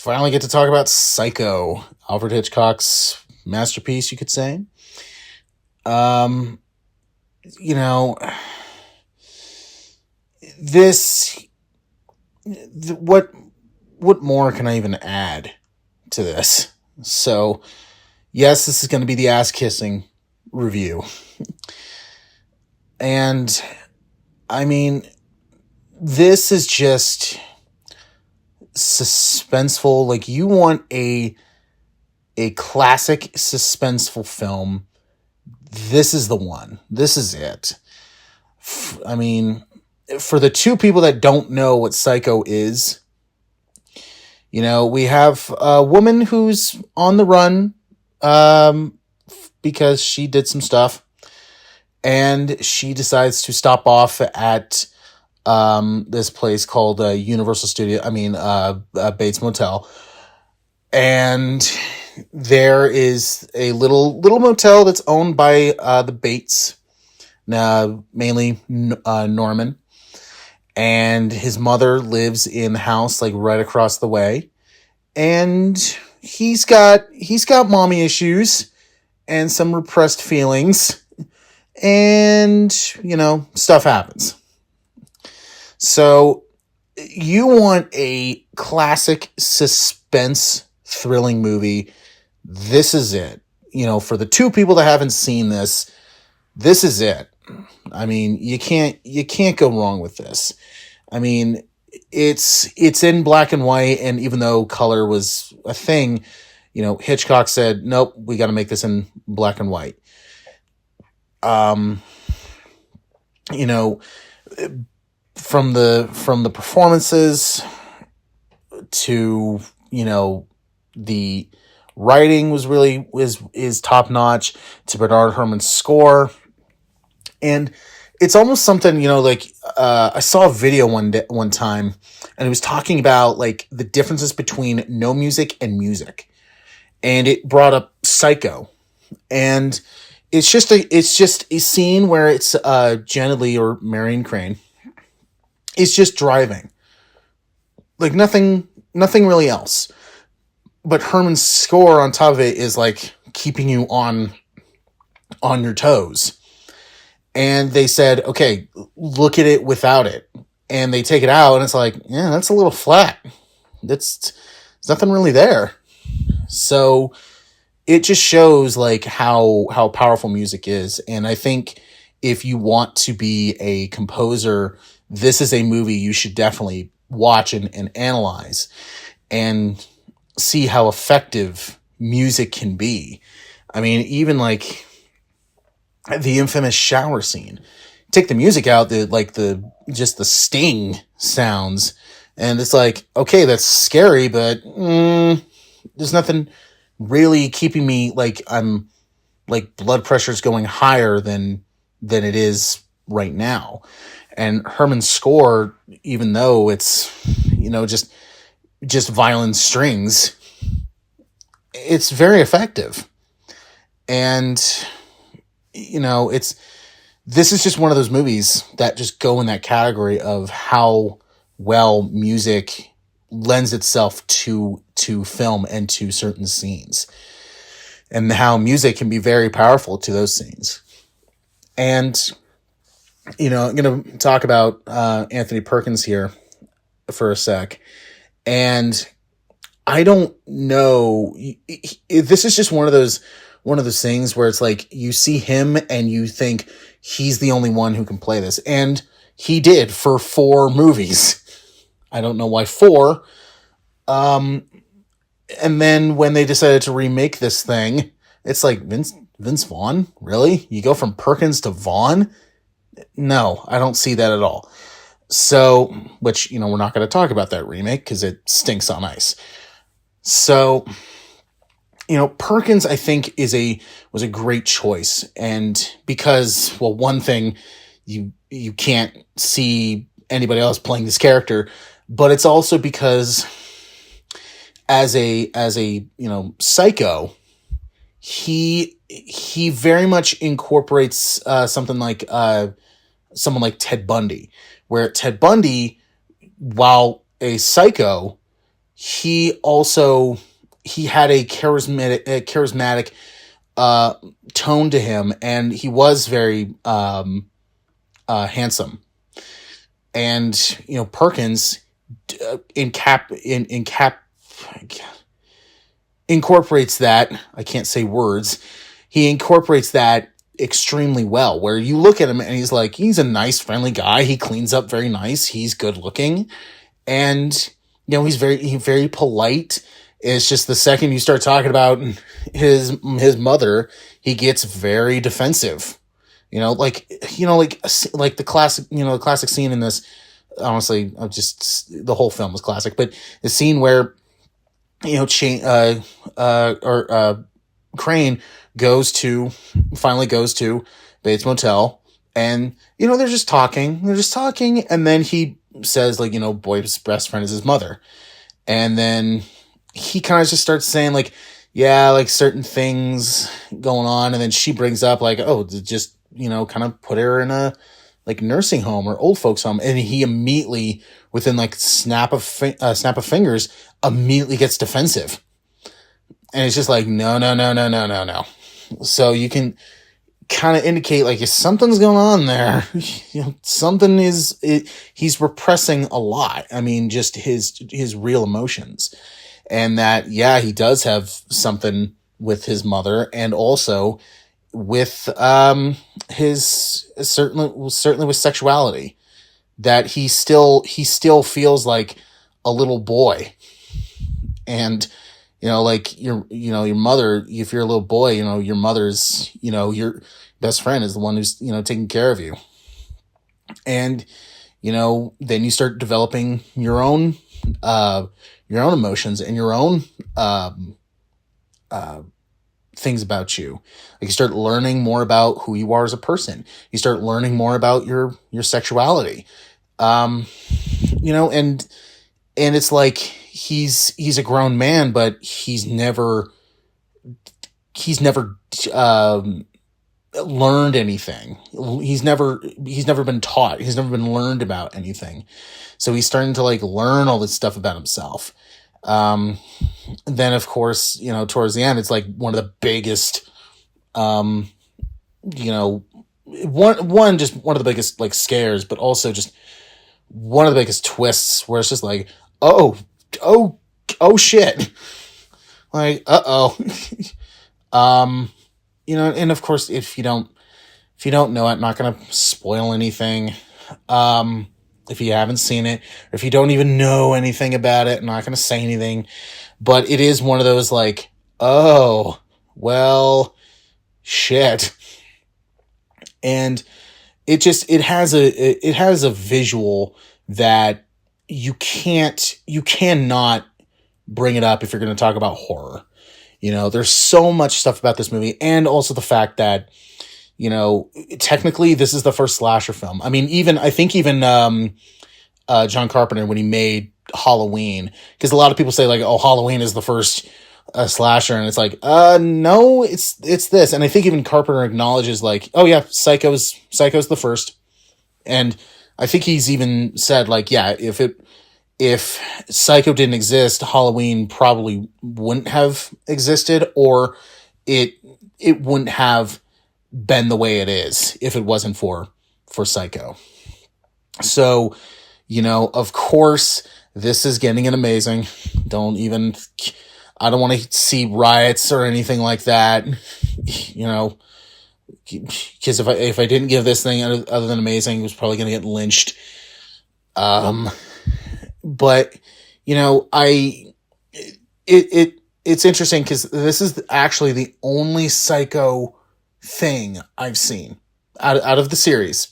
finally get to talk about Psycho, Alfred Hitchcock's masterpiece, you could say. Um, you know, this, what more can I even add to this? So, yes, this is going to be the ass kissing review. And, I mean, this is just suspenseful. Like, you want a classic suspenseful film. This is the one. This is it. I mean, for the two people that don't know what Psycho is, we have a woman who's on the run because she did some stuff, and she decides to stop off at this place called Universal Studio. Bates Motel, and there is a little motel that's owned by the Bates, mainly Norman, and his mother lives in the house like right across the way, and he's got mommy issues and some repressed feelings, and stuff happens. So you want a classic suspense thrilling movie. This is it. For the two people that haven't seen this, this is it. I mean, you can't go wrong with this. I mean, it's in black and white, and even though color was a thing, Hitchcock said, nope, we got to make this in black and white. From the performances to, the writing is top notch, to Bernard Herrmann's score. And it's almost something, I saw a video one time, and it was talking about like the differences between no music and music. And it brought up Psycho. And it's just a scene where it's Janet Leigh or Marion Crane. It's just driving. Like nothing really else. But Herrmann's score on top of it is like keeping you on your toes. And they said, okay, look at it without it. And they take it out, and it's like, yeah, that's a little flat. There's nothing really there. So it just shows like how powerful music is. And I think if you want to be a composer, this is a movie you should definitely watch and analyze and see how effective music can be. I mean, even like the infamous shower scene. Take the music out, just the sting sounds, and it's like, okay, that's scary, but there's nothing really keeping me like I'm like blood pressure's going higher than it is right now. And Herrmann's score, even though it's just violin strings, it's very effective. And this is just one of those movies that just go in that category of how well music lends itself to film and to certain scenes, and how music can be very powerful to those scenes. And, I'm going to talk about Anthony Perkins here for a sec. And I don't know, this is just one of those things where it's like you see him and you think he's the only one who can play this. And he did for 4 movies. I don't know why 4. And then when they decided to remake this thing, it's like, Vince Vaughn? Really? You go from Perkins to Vaughn? No, I don't see that at all. So, which, we're not going to talk about that remake because it stinks on ice. So, Perkins, I think, was a great choice. And because, well, one thing, you can't see anybody else playing this character, but it's also because as a Psycho, he very much incorporates someone like Ted Bundy, where Ted Bundy, while a psycho, he had a charismatic tone to him, and he was very handsome. And Perkins incorporates that. I can't say words. He incorporates that extremely well, where you look at him and he's a nice, friendly guy. He cleans up very nice. He's good looking, and he's very polite. It's just the second you start talking about his mother, he gets very defensive. Like the classic scene in this. Honestly, the whole film was classic, but the scene where Crane finally goes to Bates Motel, and they're just talking, and then he says, like, boy's best friend is his mother, and then he kind of just starts saying, like, yeah, like certain things going on, and then she brings up, like, oh, just kind of put her in a like nursing home or old folks home, and he immediately, within like snap of fingers, immediately gets defensive, and it's just like no. So you can kind of indicate, like, if something's going on there, he's repressing a lot. I mean, just his real emotions, and that, yeah, he does have something with his mother, and also with his certainly with sexuality, that he still feels like a little boy. And like your mother, if you're a little boy, your mother's, your best friend is the one who's taking care of you. And then you start developing your own emotions and your own things about you. Like, you start learning more about who you are as a person. You start learning more about your sexuality. And it's like he's a grown man, but he's never learned anything. He's never been taught. He's never been learned about anything. So he's starting to like learn all this stuff about himself. Then of course, towards the end, it's like one of the biggest, one of the biggest like scares, but also just one of the biggest twists, where it's just like, oh shit. Like, and of course, if you don't know it, I'm not going to spoil anything. If you haven't seen it, or if you don't even know anything about it, I'm not going to say anything, but it is one of those like, oh, well, shit. And it has a visual that you cannot bring it up if you're going to talk about horror. There's so much stuff about this movie, and also the fact that, technically this is the first slasher film. I mean, even John Carpenter, when he made Halloween, because a lot of people say like, oh, Halloween is the first slasher, and it's like, no, it's this. And I think even Carpenter acknowledges, like, oh yeah, Psycho's the first. And I think he's even said, like, yeah, if Psycho didn't exist, Halloween probably wouldn't have existed, or it wouldn't have been the way it is if it wasn't for Psycho. So, of course, this is getting it amazing. I don't want to see riots or anything like that, because if I didn't give this thing other than amazing, it was probably going to get lynched. But it's interesting, because this is actually the only Psycho thing I've seen out of the series.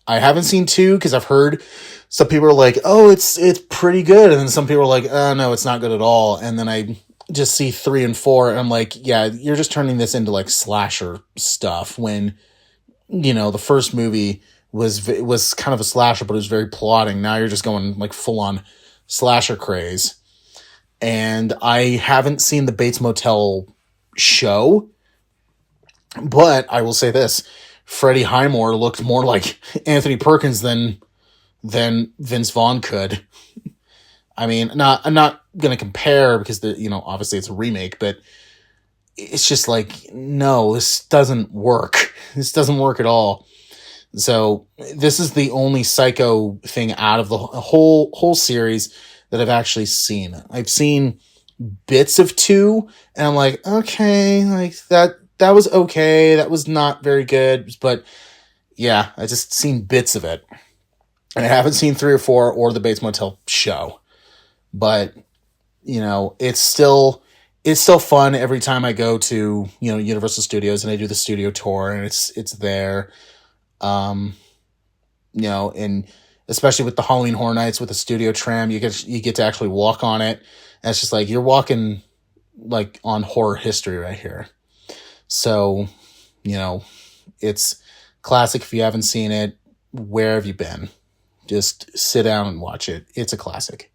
I haven't seen 2, because I've heard some people are like, oh, it's pretty good, and then some people are like, oh no, it's not good at all. And then I just see 3 and 4, and I'm like, yeah, you're just turning this into like slasher stuff, when the first movie was kind of a slasher, but it was very plotting. Now you're just going like full on slasher craze. And I haven't seen the Bates Motel show, but I will say this: Freddie Highmore looked more like Anthony Perkins than Vince Vaughn could. I mean, not going to compare because obviously it's a remake, but it's just like, no, this doesn't work. This doesn't work at all. So this is the only Psycho thing out of the whole series that I've actually seen. I've seen bits of 2, and I'm like, okay, like that was okay. That was not very good, but yeah, I just seen bits of it. And I haven't seen 3 or 4 or the Bates Motel show. But, it's still fun every time I go to, Universal Studios and I do the studio tour, and it's there. And especially with the Halloween Horror Nights with the studio tram, you get to actually walk on it. And it's just like you're walking like on horror history right here. So, it's classic. If you haven't seen it, where have you been? Just sit down and watch it. It's a classic.